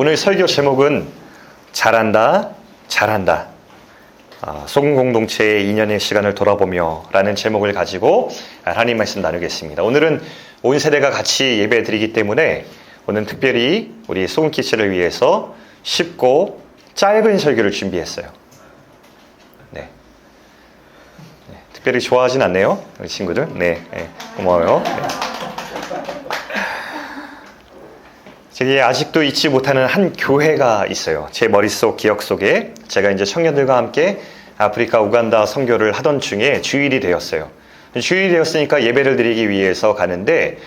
오늘 설교 제목은 잘한다, 잘한다. 소금 공동체의 2년의 시간을 돌아보며 라는 제목을 가지고 하나님 말씀 나누겠습니다. 오늘은 온 세대가 같이 예배 드리기 때문에 오늘 특별히 우리 소금 키치를 위해서 쉽고 짧은 설교를 준비했어요. 네. 특별히 좋아하진 않네요, 우리 친구들. 네, 고마워요. 네. 제게 아직도 잊지 못하는 한 교회가 있어요. 제 머릿속 기억 속에 제가 이제 청년들과 함께 아프리카 우간다 선교를 하던 중에 주일이 되었어요. 주일이 되었으니까 예배를 드리기 위해서 가는데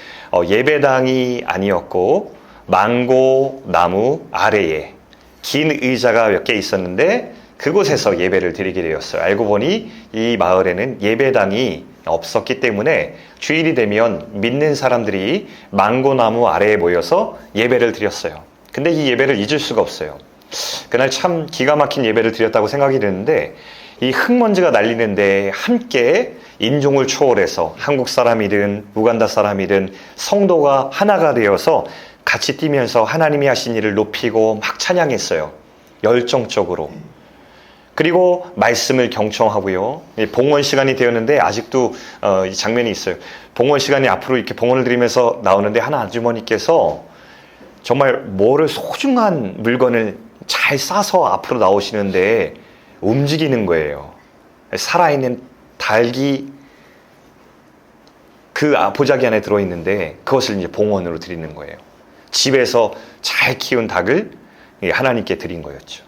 예배당이 아니었고 망고 나무 아래에 긴 의자가 몇 개 있었는데 그곳에서 예배를 드리게 되었어요. 알고 보니 이 마을에는 예배당이 없었기 때문에 주일이 되면 믿는 사람들이 망고나무 아래에 모여서 예배를 드렸어요. 근데 이 예배를 잊을 수가 없어요. 그날 참 기가 막힌 예배를 드렸다고 생각이 드는데 이 흙먼지가 날리는데 함께 인종을 초월해서 한국 사람이든 우간다 사람이든 성도가 하나가 되어서 같이 뛰면서 하나님이 하신 일을 높이고 막 찬양했어요. 열정적으로. 그리고 말씀을 경청하고요. 봉헌 시간이 되었는데 아직도 이 장면이 있어요. 봉헌 시간이 앞으로 이렇게 봉헌을 드리면서 나오는데 한 아주머니께서 정말 뭐를 소중한 물건을 잘 싸서 앞으로 나오시는데 움직이는 거예요. 살아있는 닭이 그 보자기 안에 들어있는데 그것을 이제 봉헌으로 드리는 거예요. 집에서 잘 키운 닭을 하나님께 드린 거였죠.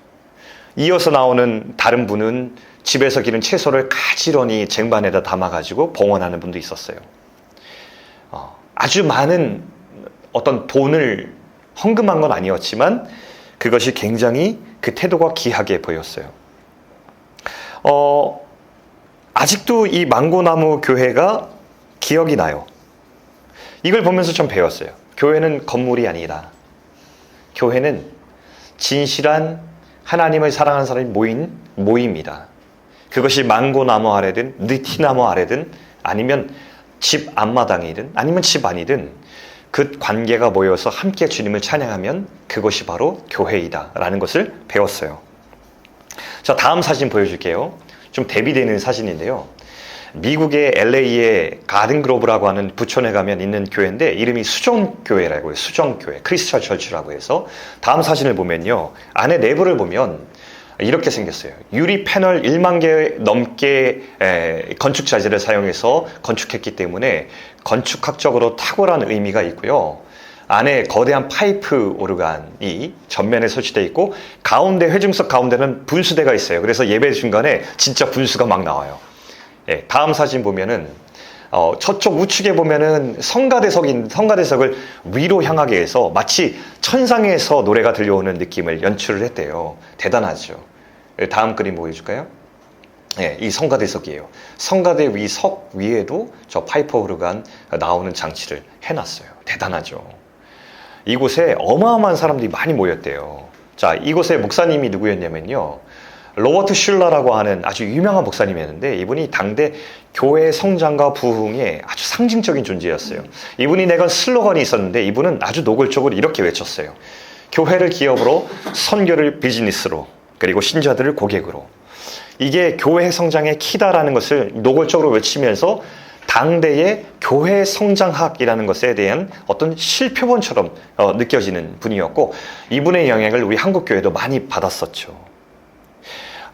이어서 나오는 다른 분은 집에서 기른 채소를 가지런히 쟁반에다 담아가지고 봉헌하는 분도 있었어요. 아주 많은 어떤 돈을 헌금한 건 아니었지만 그것이 굉장히 그 태도가 귀하게 보였어요. 아직도 이 망고나무 교회가 기억이 나요. 이걸 보면서 좀 배웠어요. 교회는 건물이 아니라 교회는 진실한 하나님을 사랑하는 사람이 모인 모임이다. 그것이 망고나무 아래든 느티나무 아래든 아니면 집 앞마당이든 아니면 집 안이든 그 관계가 모여서 함께 주님을 찬양하면 그것이 바로 교회이다 라는 것을 배웠어요. 자, 다음 사진 보여줄게요. 좀 대비되는 사진인데요. 미국의 LA의 가든그로브라고 하는 부촌에 가면 있는 교회인데 이름이 수정교회라고 해요. 수정교회, 크리스천 철치라고 해서 다음 사진을 보면요. 안에 내부를 보면 이렇게 생겼어요. 유리 패널 1만 개 넘게 건축 자재를 사용해서 건축했기 때문에 건축학적으로 탁월한 의미가 있고요. 안에 거대한 파이프 오르간이 전면에 설치되어 있고 가운데 회중석 가운데는 분수대가 있어요. 그래서 예배 중간에 진짜 분수가 막 나와요. 다음 사진 보면은 저쪽 우측에 보면은 성가대석을 위로 향하게 해서 마치 천상에서 노래가 들려오는 느낌을 연출을 했대요. 대단하죠. 다음 그림 보여줄까요? 이 성가대석이에요. 성가대 석 위에도 저 파이프 오르간 나오는 장치를 해놨어요. 대단하죠. 이곳에 어마어마한 사람들이 많이 모였대요. 자, 이곳의 목사님이 누구였냐면요. 로버트 슐러라고 하는 아주 유명한 목사님이었는데 이분이 당대 교회 성장과 부흥의 아주 상징적인 존재였어요. 이분이 내건 슬로건이 있었는데 이분은 아주 노골적으로 이렇게 외쳤어요. 교회를 기업으로, 선교를 비즈니스로, 그리고 신자들을 고객으로. 이게 교회 성장의 키다라는 것을 노골적으로 외치면서 당대의 교회 성장학이라는 것에 대한 어떤 실표본처럼 느껴지는 분이었고 이분의 영향을 우리 한국교회도 많이 받았었죠.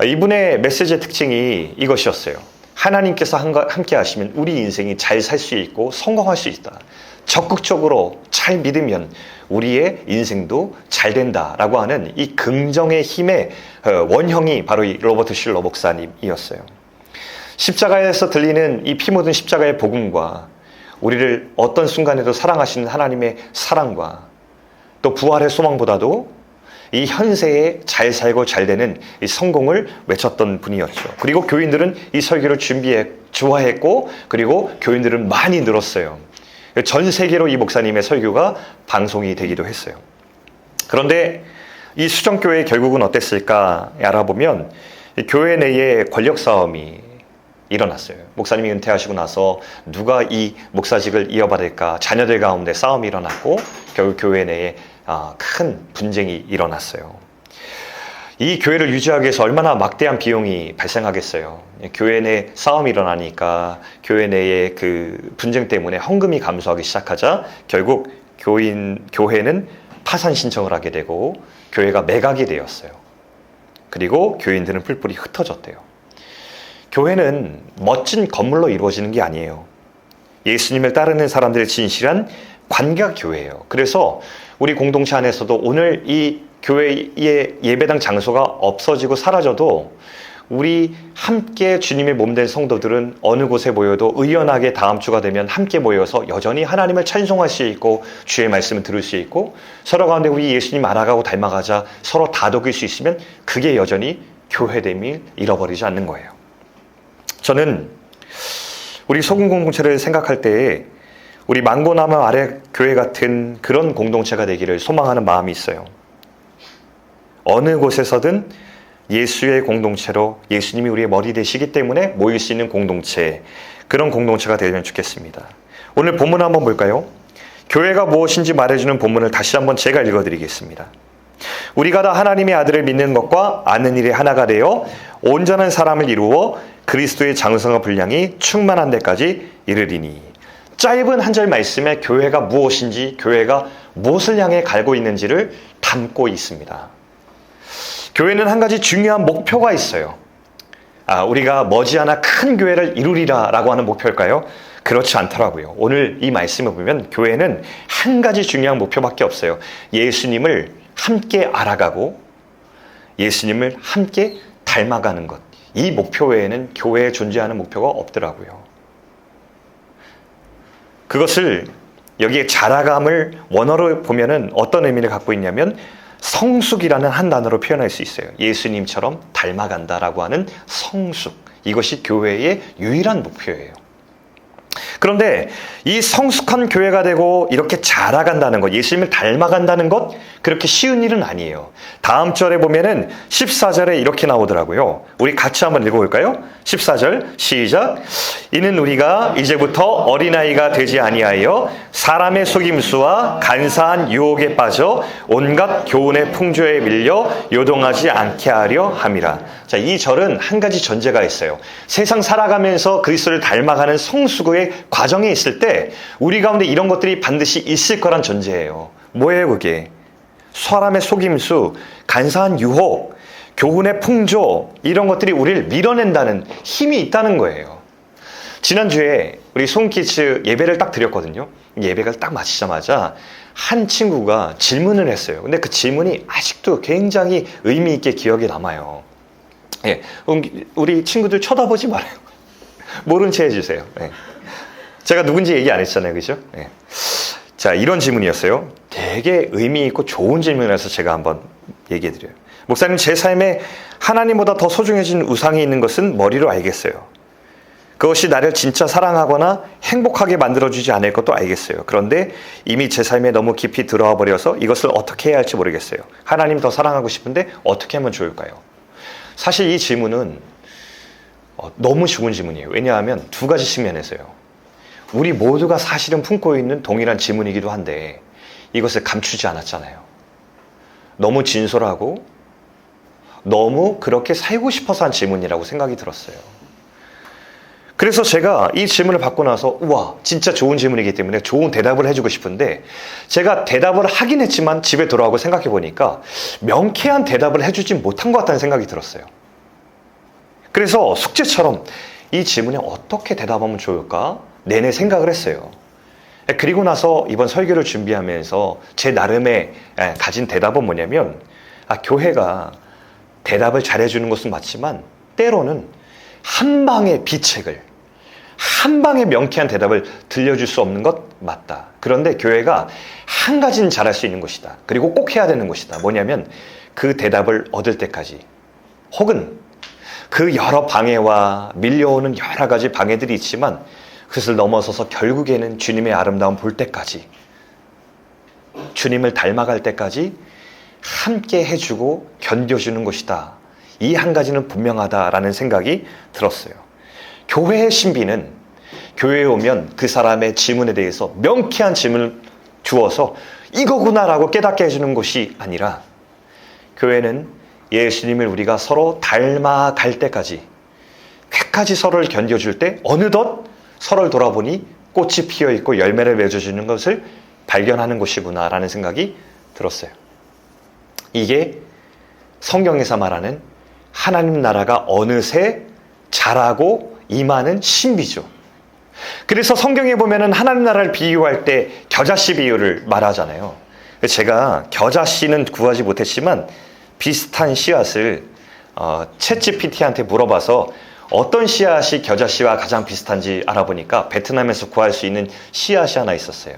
이분의 메시지의 특징이 이것이었어요. 하나님께서 함께 하시면 우리 인생이 잘 살 수 있고 성공할 수 있다. 적극적으로 잘 믿으면 우리의 인생도 잘 된다라고 하는 이 긍정의 힘의 원형이 바로 이 로버트 슐러 목사님이었어요. 십자가에서 들리는 이 피 묻은 십자가의 복음과 우리를 어떤 순간에도 사랑하시는 하나님의 사랑과 또 부활의 소망보다도 이 현세에 잘 살고 잘 되는 이 성공을 외쳤던 분이었죠. 그리고 교인들은 이 설교를 좋아했고 그리고 교인들은 많이 늘었어요. 전 세계로 이 목사님의 설교가 방송이 되기도 했어요. 그런데 이 수정교회 결국은 어땠을까 알아보면 교회 내에 권력 싸움이 일어났어요. 목사님이 은퇴하시고 나서 누가 이 목사직을 이어받을까 자녀들 가운데 싸움이 일어났고 결국 교회 내에 큰 분쟁이 일어났어요. 이 교회를 유지하기 위해서 얼마나 막대한 비용이 발생하겠어요. 교회 내 싸움이 일어나니까 교회 내의 그 분쟁 때문에 헌금이 감소하기 시작하자 결국 교회는 파산 신청을 하게 되고 교회가 매각이 되었어요. 그리고 교인들은 뿔뿔이 흩어졌대요. 교회는 멋진 건물로 이루어지는 게 아니에요. 예수님을 따르는 사람들의 진실한 관계가 교회예요. 그래서 우리 공동체 안에서도 오늘 이 교회의 예배당 장소가 없어지고 사라져도 우리 함께 주님의 몸된 성도들은 어느 곳에 모여도 의연하게 다음 주가 되면 함께 모여서 여전히 하나님을 찬송할 수 있고 주의 말씀을 들을 수 있고 서로 가운데 우리 예수님 알아가고 닮아가자 서로 다독일 수 있으면 그게 여전히 교회됨을 잃어버리지 않는 거예요. 저는 우리 소금 공동체를 생각할 때에 우리 망고나무 아래 교회 같은 그런 공동체가 되기를 소망하는 마음이 있어요. 어느 곳에서든 예수의 공동체로 예수님이 우리의 머리 되시기 때문에 모일 수 있는 공동체, 그런 공동체가 되면 좋겠습니다. 오늘 본문 한번 볼까요? 교회가 무엇인지 말해주는 본문을 다시 한번 제가 읽어드리겠습니다. 우리가 다 하나님의 아들을 믿는 것과 아는 일에 하나가 되어 온전한 사람을 이루어 그리스도의 장성한 분량이 충만한 데까지 이르리니. 짧은 한 절 말씀에 교회가 무엇인지, 교회가 무엇을 향해 갈고 있는지를 담고 있습니다. 교회는 한 가지 중요한 목표가 있어요. 우리가 머지않아 큰 교회를 이루리라 라고 하는 목표일까요? 그렇지 않더라고요. 오늘 이 말씀을 보면 교회는 한 가지 중요한 목표밖에 없어요. 예수님을 함께 알아가고 예수님을 함께 닮아가는 것. 이 목표 외에는 교회에 존재하는 목표가 없더라고요. 그것을 여기에 자라감을 원어로 보면은 어떤 의미를 갖고 있냐면 성숙이라는 한 단어로 표현할 수 있어요. 예수님처럼 닮아간다라고 하는 성숙. 이것이 교회의 유일한 목표예요. 그런데 이 성숙한 교회가 되고 이렇게 자라간다는 것, 예수님을 닮아간다는 것, 그렇게 쉬운 일은 아니에요. 다음 절에 보면은 14절에 이렇게 나오더라고요. 우리 같이 한번 읽어볼까요? 14절 시작. 이는 우리가 이제부터 어린아이가 되지 아니하여 사람의 속임수와 간사한 유혹에 빠져 온갖 교훈의 풍조에 밀려 요동하지 않게 하려 함이라. 자, 이 절은 한 가지 전제가 있어요. 세상 살아가면서 그리스도를 닮아가는 성숙의 과정에 있을 때 우리 가운데 이런 것들이 반드시 있을 거란 전제예요. 뭐예요 그게? 사람의 속임수, 간사한 유혹, 교훈의 풍조, 이런 것들이 우리를 밀어낸다는 힘이 있다는 거예요. 지난주에 우리 송키즈 예배를 딱 드렸거든요. 예배가 딱 마치자마자 한 친구가 질문을 했어요. 근데 그 질문이 아직도 굉장히 의미 있게 기억에 남아요. 예, 우리 친구들 쳐다보지 말아요. 모른 채 해주세요. 예. 제가 누군지 얘기 안 했잖아요. 그죠? 예. 자, 이런 질문이었어요. 되게 의미 있고 좋은 질문이라서 제가 한번 얘기해 드려요. 목사님, 제 삶에 하나님보다 더 소중해진 우상이 있는 것은 머리로 알겠어요. 그것이 나를 진짜 사랑하거나 행복하게 만들어주지 않을 것도 알겠어요. 그런데 이미 제 삶에 너무 깊이 들어와 버려서 이것을 어떻게 해야 할지 모르겠어요. 하나님 더 사랑하고 싶은데 어떻게 하면 좋을까요? 사실 이 질문은 너무 좋은 질문이에요. 왜냐하면 두 가지 측면에서요. 우리 모두가 사실은 품고 있는 동일한 질문이기도 한데 이것을 감추지 않았잖아요. 너무 진솔하고 너무 그렇게 살고 싶어서 한 질문이라고 생각이 들었어요. 그래서 제가 이 질문을 받고 나서 우와, 진짜 좋은 질문이기 때문에 좋은 대답을 해주고 싶은데 제가 대답을 하긴 했지만 집에 돌아오고 생각해 보니까 명쾌한 대답을 해주지 못한 것 같다는 생각이 들었어요. 그래서 숙제처럼 이 질문에 어떻게 대답하면 좋을까? 내내 생각을 했어요. 그리고 나서 이번 설교를 준비하면서 제 나름의 가진 대답은 뭐냐면 교회가 대답을 잘해주는 것은 맞지만 때로는 한 방의 비책을 한 방의 명쾌한 대답을 들려줄 수 없는 것 맞다. 그런데 교회가 한 가지는 잘할 수 있는 것이다. 그리고 꼭 해야 되는 것이다. 뭐냐면 그 대답을 얻을 때까지 혹은 그 여러 방해와 밀려오는 여러 가지 방해들이 있지만 그것을 넘어서서 결국에는 주님의 아름다움 볼 때까지 주님을 닮아갈 때까지 함께 해주고 견뎌주는 것이다. 이 한 가지는 분명하다라는 생각이 들었어요. 교회의 신비는 교회에 오면 그 사람의 질문에 대해서 명쾌한 질문을 주어서 이거구나라고 깨닫게 해주는 것이 아니라 교회는 예수님을 우리가 서로 닮아갈 때까지 끝까지 서로를 견뎌줄 때 어느덧 서로를 돌아보니 꽃이 피어있고 열매를 맺어주는 것을 발견하는 곳이구나라는 생각이 들었어요. 이게 성경에서 말하는 하나님 나라가 어느새 자라고 임하는 신비죠. 그래서 성경에 보면은 하나님 나라를 비유할 때 겨자씨 비유를 말하잖아요. 제가 겨자씨는 구하지 못했지만 비슷한 씨앗을 챗GPT한테 물어봐서 어떤 씨앗이 겨자씨와 가장 비슷한지 알아보니까 베트남에서 구할 수 있는 씨앗이 하나 있었어요.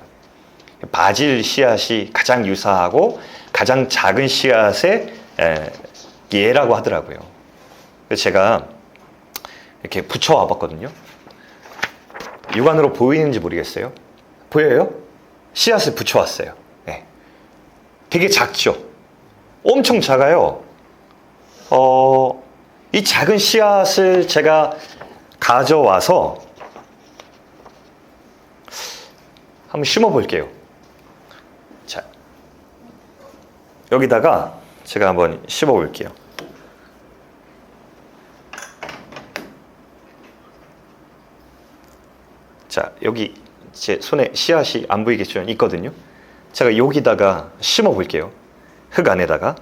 바질 씨앗이 가장 유사하고 가장 작은 씨앗의 예라고 하더라고요. 그래서 제가 이렇게 붙여와 봤거든요. 육안으로 보이는지 모르겠어요. 보여요? 씨앗을 붙여왔어요. 네. 되게 작죠? 엄청 작아요. 이 작은 씨앗을 제가 가져와서 한번 심어 볼게요. 자, 여기다가 제가 한번 심어 볼게요. 자, 여기 제 손에 씨앗이 안 보이겠지만 있거든요. 제가 여기다가 심어 볼게요. 흙 안에다가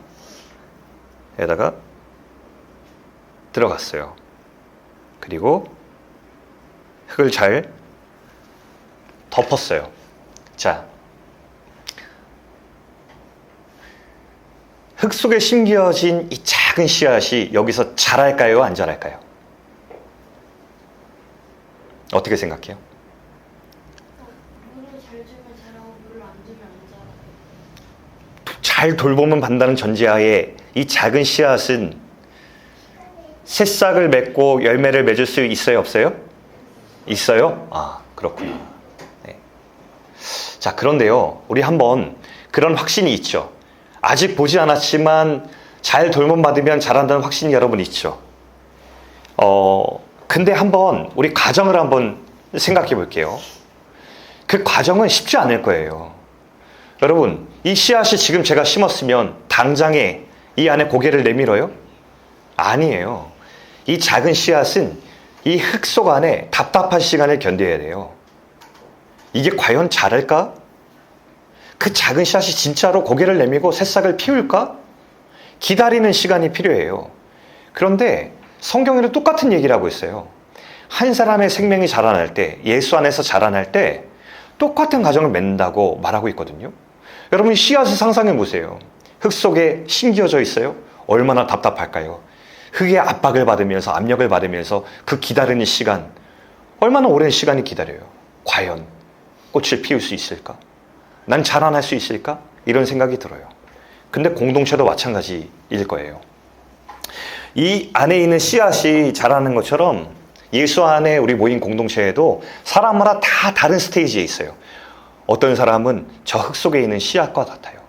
들어갔어요. 그리고 흙을 잘 덮었어요. 자, 흙 속에 심겨진 이 작은 씨앗이 여기서 자랄까요? 안 자랄까요? 어떻게 생각해요? 물을 잘 주면 자라고 물을 안 주면 안 자라요. 잘 돌보면 반다는 전제하에 이 작은 씨앗은 새싹을 맺고 열매를 맺을 수 있어요? 없어요? 있어요? 아, 그렇군요. 네. 자, 그런데요, 우리 한번 그런 확신이 있죠. 아직 보지 않았지만 잘 돌봄받으면 자란다는 확신이 여러분 있죠. 근데 한번 우리 과정을 한번 생각해 볼게요. 그 과정은 쉽지 않을 거예요. 여러분, 이 씨앗이 지금 제가 심었으면 당장에 이 안에 고개를 내밀어요? 아니에요. 이 작은 씨앗은 이 흙 속 안에 답답한 시간을 견뎌야 돼요. 이게 과연 자랄까? 그 작은 씨앗이 진짜로 고개를 내밀고 새싹을 피울까? 기다리는 시간이 필요해요. 그런데 성경에는 똑같은 얘기를 하고 있어요. 한 사람의 생명이 자라날 때, 예수 안에서 자라날 때 똑같은 과정을 맺는다고 말하고 있거든요. 여러분, 씨앗을 상상해 보세요. 흙 속에 심겨져 있어요. 얼마나 답답할까요? 흙의 압박을 받으면서, 압력을 받으면서 그 기다리는 시간, 얼마나 오랜 시간이 기다려요. 과연 꽃을 피울 수 있을까? 난 자라날 수 있을까? 이런 생각이 들어요. 근데 공동체도 마찬가지일 거예요. 이 안에 있는 씨앗이 자라는 것처럼 예수 안에 우리 모인 공동체에도 사람마다 다 다른 스테이지에 있어요. 어떤 사람은 저 흙 속에 있는 씨앗과 같아요.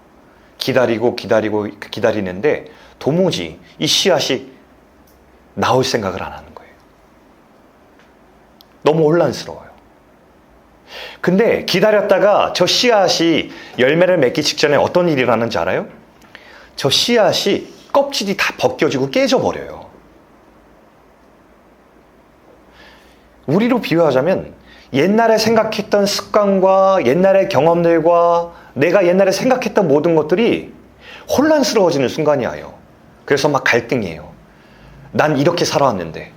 기다리는데 도무지 이 씨앗이 나올 생각을 안 하는 거예요. 너무 혼란스러워요. 근데 기다렸다가 저 씨앗이 열매를 맺기 직전에 어떤 일이 일어나는지 알아요? 저 씨앗이 껍질이 다 벗겨지고 깨져버려요. 우리로 비유하자면 옛날에 생각했던 습관과 옛날의 경험들과 내가 옛날에 생각했던 모든 것들이 혼란스러워지는 순간이 와요. 그래서 막 갈등이에요. 난 이렇게 살아왔는데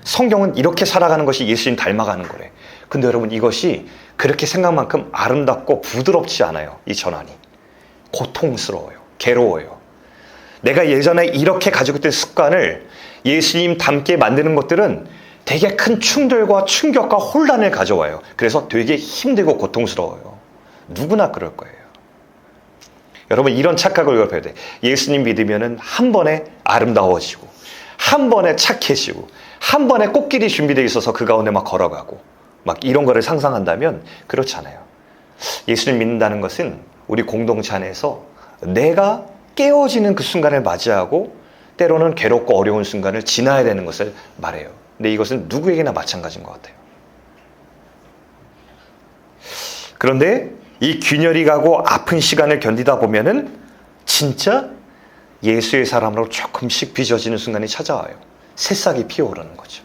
성경은 이렇게 살아가는 것이 예수님 닮아가는 거래. 근데 여러분, 이것이 그렇게 생각만큼 아름답고 부드럽지 않아요. 이 전환이 고통스러워요. 괴로워요. 내가 예전에 이렇게 가지고 있던 습관을 예수님 닮게 만드는 것들은 되게 큰 충돌과 충격과 혼란을 가져와요. 그래서 되게 힘들고 고통스러워요. 누구나 그럴 거예요. 여러분, 이런 착각을 여러분 해야 돼. 예수님 믿으면은 한 번에 아름다워지고, 한 번에 착해지고, 한 번에 꽃길이 준비되어 있어서 그 가운데 막 걸어가고, 막 이런 거를 상상한다면 그렇잖아요. 예수님 믿는다는 것은 우리 공동체 안에서 내가 깨어지는 그 순간을 맞이하고 때로는 괴롭고 어려운 순간을 지나야 되는 것을 말해요. 근데 이것은 누구에게나 마찬가지인 것 같아요. 그런데 이 균열이 가고 아픈 시간을 견디다 보면은 진짜 예수의 사람으로 조금씩 빚어지는 순간이 찾아와요. 새싹이 피어오르는 거죠.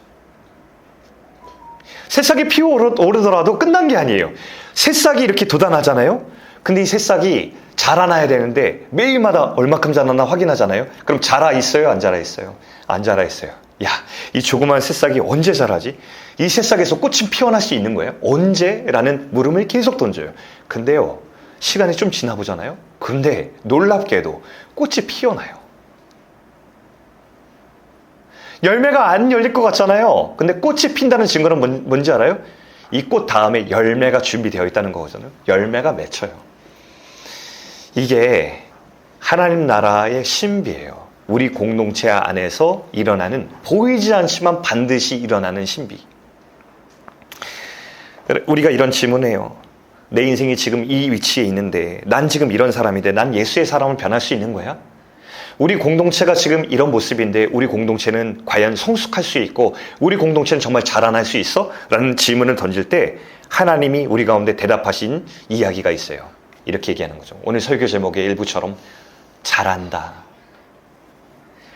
새싹이 피어오르더라도 끝난 게 아니에요. 새싹이 이렇게 돋아나잖아요. 근데 이 새싹이 자라나야 되는데 매일마다 얼마큼 자라나 확인하잖아요. 그럼 자라 있어요? 안 자라 있어요? 안 자라 있어요. 야, 이 조그만 새싹이 언제 자라지? 이 새싹에서 꽃이 피어날 수 있는 거예요? 언제? 라는 물음을 계속 던져요. 근데요, 시간이 좀 지나보잖아요. 근데 놀랍게도 꽃이 피어나요. 열매가 안 열릴 것 같잖아요. 근데 꽃이 핀다는 증거는 뭔지 알아요? 이 꽃 다음에 열매가 준비되어 있다는 거거든요. 열매가 맺혀요. 이게 하나님 나라의 신비예요. 우리 공동체 안에서 일어나는, 보이지 않지만 반드시 일어나는 신비. 우리가 이런 질문해요. 내 인생이 지금 이 위치에 있는데, 난 지금 이런 사람인데, 난 예수의 사람을 변할 수 있는 거야? 우리 공동체가 지금 이런 모습인데 우리 공동체는 과연 성숙할 수 있고 우리 공동체는 정말 자라날 수 있어? 라는 질문을 던질 때 하나님이 우리 가운데 대답하신 이야기가 있어요. 이렇게 얘기하는 거죠. 오늘 설교 제목의 일부처럼 잘한다.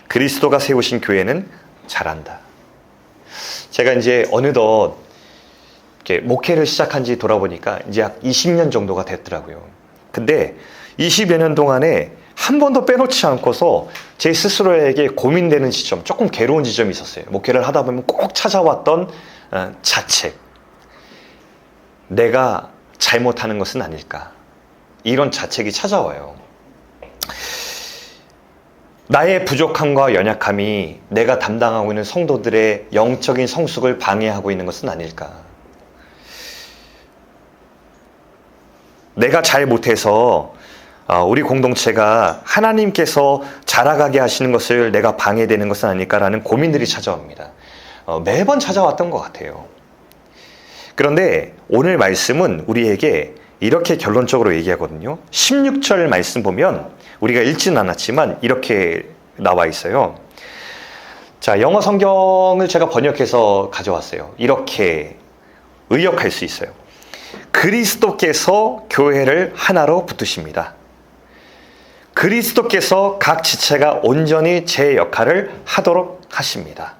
그리스도가 세우신 교회는 잘한다. 제가 이제 어느덧 이렇게 목회를 시작한 지 돌아보니까 이제 약 20년 정도가 됐더라고요. 근데 20여 년 동안에 한 번도 빼놓지 않고서 제 스스로에게 고민되는 지점, 조금 괴로운 지점이 있었어요. 목회를 하다 보면 꼭 찾아왔던 자책. 내가 잘못하는 것은 아닐까. 이런 자책이 찾아와요. 나의 부족함과 연약함이 내가 담당하고 있는 성도들의 영적인 성숙을 방해하고 있는 것은 아닐까. 내가 잘 못해서 우리 공동체가 하나님께서 자라가게 하시는 것을 내가 방해되는 것은 아닐까라는 고민들이 찾아옵니다. 매번 찾아왔던 것 같아요. 그런데 오늘 말씀은 우리에게 이렇게 결론적으로 얘기하거든요. 16절 말씀 보면 우리가 읽지는 않았지만 이렇게 나와 있어요. 자, 영어 성경을 제가 번역해서 가져왔어요. 이렇게 의역할 수 있어요. 그리스도께서 교회를 하나로 붙드십니다. 그리스도께서 각 지체가 온전히 제 역할을 하도록 하십니다.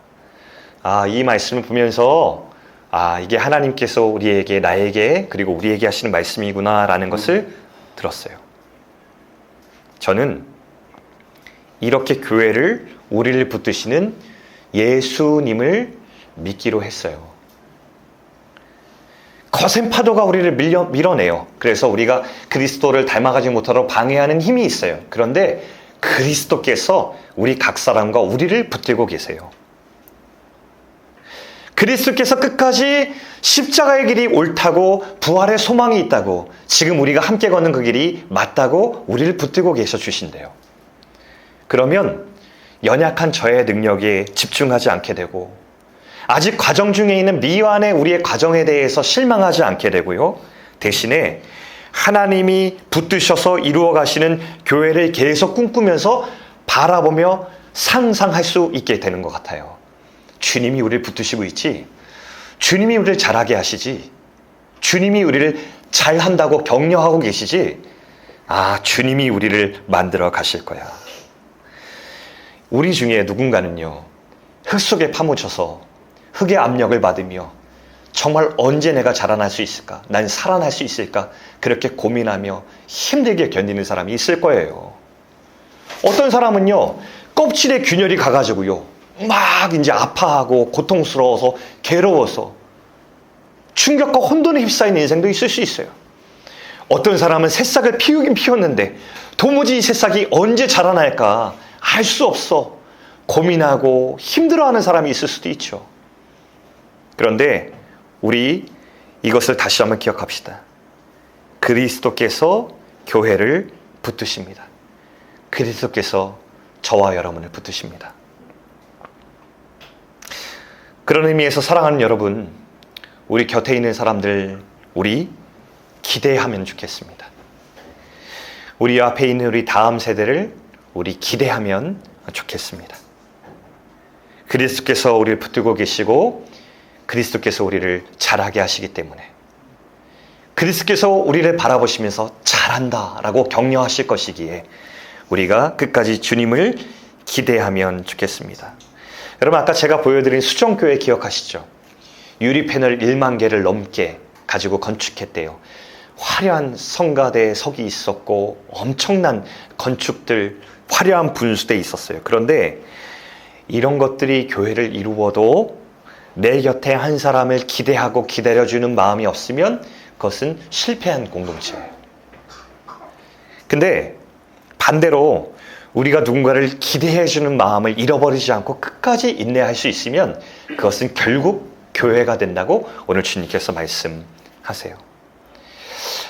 이 말씀을 보면서 이게 하나님께서 우리에게, 나에게, 그리고 우리에게 하시는 말씀이구나라는 것을 들었어요. 저는 이렇게 교회를, 우리를 붙드시는 예수님을 믿기로 했어요. 거센 파도가 우리를 밀어내요. 그래서 우리가 그리스도를 닮아가지 못하도록 방해하는 힘이 있어요. 그런데 그리스도께서 우리 각 사람과 우리를 붙들고 계세요. 그리스도께서 끝까지 십자가의 길이 옳다고, 부활의 소망이 있다고, 지금 우리가 함께 걷는 그 길이 맞다고 우리를 붙들고 계셔 주신대요. 그러면 연약한 저의 능력에 집중하지 않게 되고, 아직 과정 중에 있는 미완의 우리의 과정에 대해서 실망하지 않게 되고요. 대신에 하나님이 붙드셔서 이루어 가시는 교회를 계속 꿈꾸면서 바라보며 상상할 수 있게 되는 것 같아요. 주님이 우리를 붙드시고 있지. 주님이 우리를 잘하게 하시지. 주님이 우리를 잘한다고 격려하고 계시지. 주님이 우리를 만들어 가실 거야. 우리 중에 누군가는요, 흙 속에 파묻혀서 흙의 압력을 받으며 정말 언제 내가 자라날 수 있을까? 난 살아날 수 있을까? 그렇게 고민하며 힘들게 견디는 사람이 있을 거예요. 어떤 사람은요, 껍질에 균열이 가가지고요, 막 이제 아파하고 고통스러워서 괴로워서 충격과 혼돈에 휩싸이는 인생도 있을 수 있어요. 어떤 사람은 새싹을 피우긴 피웠는데 도무지 이 새싹이 언제 자라날까 알 수 없어 고민하고 힘들어하는 사람이 있을 수도 있죠. 그런데 우리 이것을 다시 한번 기억합시다. 그리스도께서 교회를 붙드십니다. 그리스도께서 저와 여러분을 붙드십니다. 그런 의미에서 사랑하는 여러분, 우리 곁에 있는 사람들, 우리 기대하면 좋겠습니다. 우리 앞에 있는 우리 다음 세대를 우리 기대하면 좋겠습니다. 그리스도께서 우리를 붙들고 계시고 그리스도께서 우리를 잘하게 하시기 때문에 그리스도께서 우리를 바라보시면서 잘한다 라고 격려하실 것이기에 우리가 끝까지 주님을 기대하면 좋겠습니다. 여러분, 아까 제가 보여드린 수정교회 기억하시죠? 유리패널 1만 개를 넘게 가지고 건축했대요. 화려한 성가대 석이 있었고 엄청난 건축들, 화려한 분수대 있었어요. 그런데 이런 것들이 교회를 이루어도 내 곁에 한 사람을 기대하고 기다려주는 마음이 없으면 그것은 실패한 공동체예요. 근데 반대로 우리가 누군가를 기대해주는 마음을 잃어버리지 않고 끝까지 인내할 수 있으면 그것은 결국 교회가 된다고 오늘 주님께서 말씀하세요.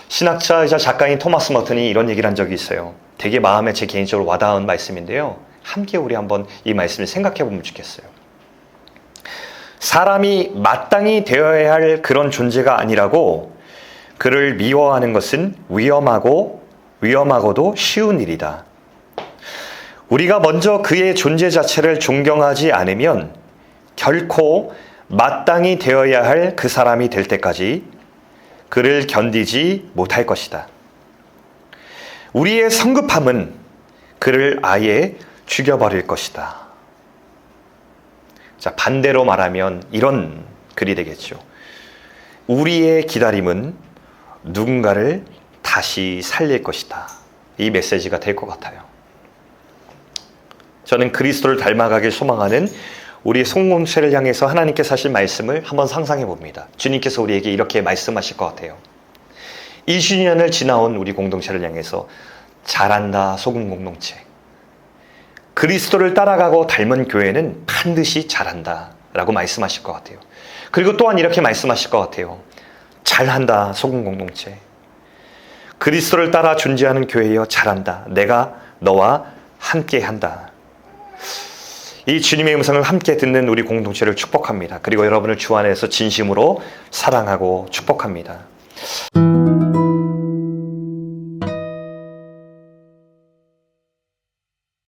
신학자이자 작가인 토마스 머튼이 이런 얘기를 한 적이 있어요. 되게 마음에 제 개인적으로 와닿은 말씀인데요. 함께 우리 한번 이 말씀을 생각해 보면 좋겠어요. 사람이 마땅히 되어야 할 그런 존재가 아니라고 그를 미워하는 것은 위험하고도 쉬운 일이다. 우리가 먼저 그의 존재 자체를 존경하지 않으면 결코 마땅히 되어야 할 그 사람이 될 때까지 그를 견디지 못할 것이다. 우리의 성급함은 그를 아예 죽여버릴 것이다. 자, 반대로 말하면 이런 글이 되겠죠. 우리의 기다림은 누군가를 다시 살릴 것이다. 이 메시지가 될 것 같아요. 저는 그리스도를 닮아가길 소망하는 우리 공동체를 향해서 하나님께서 하실 말씀을 한번 상상해 봅니다. 주님께서 우리에게 이렇게 말씀하실 것 같아요. 20년을 지나온 우리 공동체를 향해서 잘한다 소금 공동체. 그리스도를 따라가고 닮은 교회는 반드시 잘한다 라고 말씀하실 것 같아요. 그리고 또한 이렇게 말씀하실 것 같아요. 잘한다 소금 공동체. 그리스도를 따라 존재하는 교회여 잘한다. 내가 너와 함께 한다. 이 주님의 음성을 함께 듣는 우리 공동체를 축복합니다. 그리고 여러분을 주 안에서 진심으로 사랑하고 축복합니다.